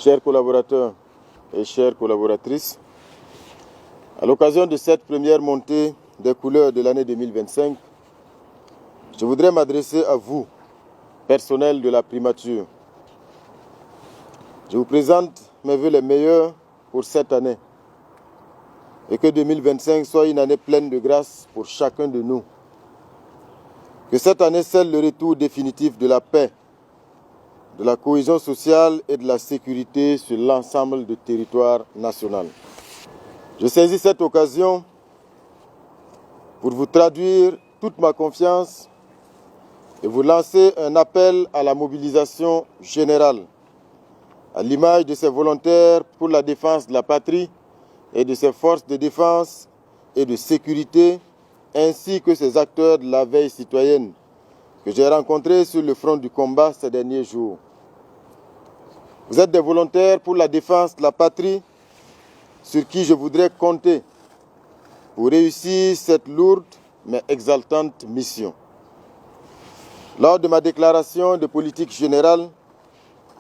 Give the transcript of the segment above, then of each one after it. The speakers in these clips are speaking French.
Chers collaborateurs et chères collaboratrices, à l'occasion de cette première montée des couleurs de l'année 2025, je voudrais m'adresser à vous, personnel de la primature. Je vous présente mes vœux les meilleurs pour cette année et que 2025 soit une année pleine de grâce pour chacun de nous. Que cette année scelle le retour définitif de la paix, de la cohésion sociale et de la sécurité sur l'ensemble du territoire national. Je saisis cette occasion pour vous traduire toute ma confiance et vous lancer un appel à la mobilisation générale, à l'image de ces volontaires pour la défense de la patrie et de ses forces de défense et de sécurité, ainsi que ces acteurs de la veille citoyenne que j'ai rencontrés sur le front du combat ces derniers jours. Vous êtes des volontaires pour la défense de la patrie sur qui je voudrais compter pour réussir cette lourde mais exaltante mission. Lors de ma déclaration de politique générale,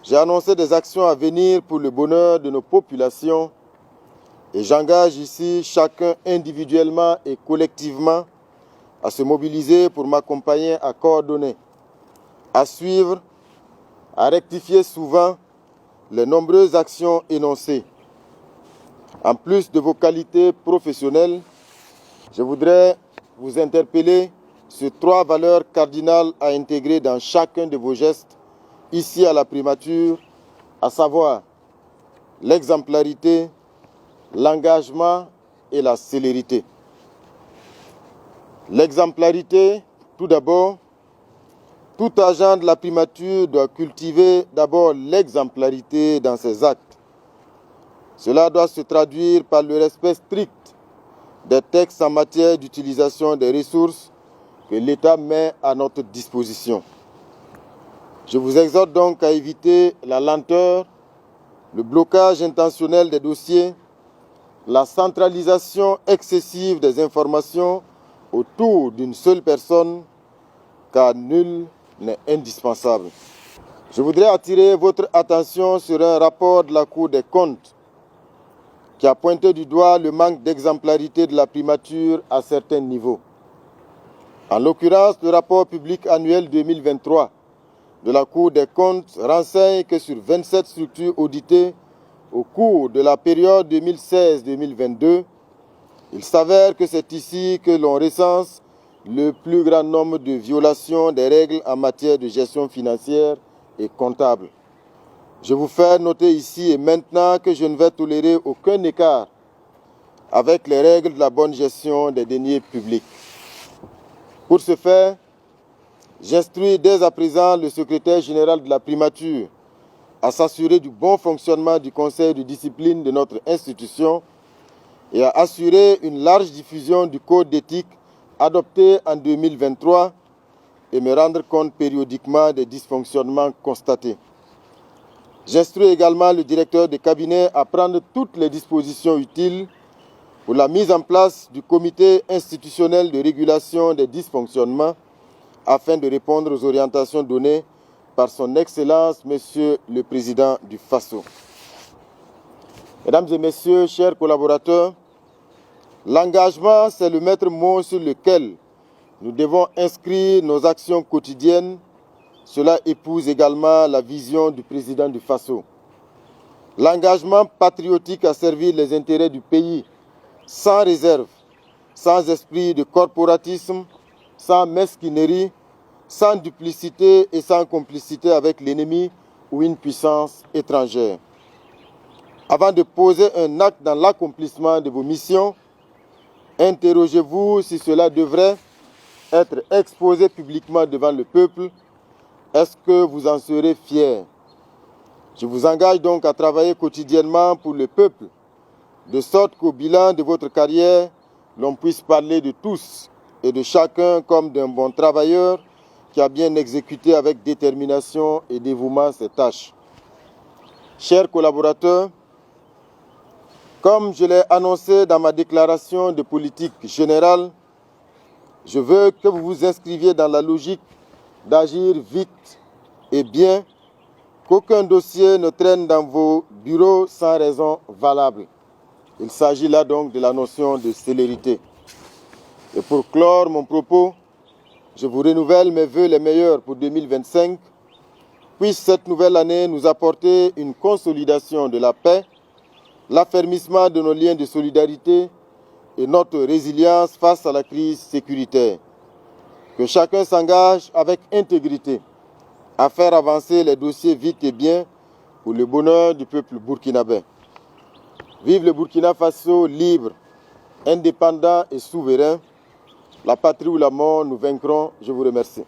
j'ai annoncé des actions à venir pour le bonheur de nos populations et j'engage ici chacun individuellement et collectivement à se mobiliser pour m'accompagner à coordonner, à suivre, à rectifier souvent les nombreuses actions énoncées. En plus de vos qualités professionnelles, je voudrais vous interpeller sur 3 valeurs cardinales à intégrer dans chacun de vos gestes ici à la primature, à savoir l'exemplarité, l'engagement et la célérité. L'exemplarité, tout d'abord, tout agent de la primature doit cultiver d'abord l'exemplarité dans ses actes. Cela doit se traduire par le respect strict des textes en matière d'utilisation des ressources que l'État met à notre disposition. Je vous exhorte donc à éviter la lenteur, le blocage intentionnel des dossiers, la centralisation excessive des informations autour d'une seule personne, car nul n'est indispensable. Je voudrais attirer votre attention sur un rapport de la Cour des comptes qui a pointé du doigt le manque d'exemplarité de la primature à certains niveaux. En l'occurrence, le rapport public annuel 2023 de la Cour des comptes renseigne que sur 27 structures auditées au cours de la période 2016-2022, il s'avère que c'est ici que l'on recense le plus grand nombre de violations des règles en matière de gestion financière et comptable. Je vous fais noter ici et maintenant que je ne vais tolérer aucun écart avec les règles de la bonne gestion des deniers publics. Pour ce faire, j'instruis dès à présent le secrétaire général de la primature à s'assurer du bon fonctionnement du conseil de discipline de notre institution et à assurer une large diffusion du code d'éthique adopté en 2023 et me rendre compte périodiquement des dysfonctionnements constatés. J'instruis également le directeur de cabinet à prendre toutes les dispositions utiles pour la mise en place du comité institutionnel de régulation des dysfonctionnements afin de répondre aux orientations données par son Excellence, Monsieur le Président du FASO. Mesdames et Messieurs, chers collaborateurs, l'engagement, c'est le maître mot sur lequel nous devons inscrire nos actions quotidiennes. Cela épouse également la vision du président du FASO. L'engagement patriotique à servir les intérêts du pays, sans réserve, sans esprit de corporatisme, sans mesquinerie, sans duplicité et sans complicité avec l'ennemi ou une puissance étrangère. Avant de poser un acte dans l'accomplissement de vos missions, interrogez-vous si cela devrait être exposé publiquement devant le peuple. Est-ce que vous en serez fiers? Je vous engage donc à travailler quotidiennement pour le peuple, de sorte qu'au bilan de votre carrière, l'on puisse parler de tous et de chacun comme d'un bon travailleur qui a bien exécuté avec détermination et dévouement ses tâches. Chers collaborateurs, comme je l'ai annoncé dans ma déclaration de politique générale, je veux que vous vous inscriviez dans la logique d'agir vite et bien, qu'aucun dossier ne traîne dans vos bureaux sans raison valable. Il s'agit là donc de la notion de célérité. Et pour clore mon propos, je vous renouvelle mes vœux les meilleurs pour 2025. Puisse cette nouvelle année nous apporter une consolidation de la paix, l'affermissement de nos liens de solidarité et notre résilience face à la crise sécuritaire. Que chacun s'engage avec intégrité à faire avancer les dossiers vite et bien pour le bonheur du peuple burkinabé. Vive le Burkina Faso libre, indépendant et souverain. La patrie ou la mort, nous vaincrons. Je vous remercie.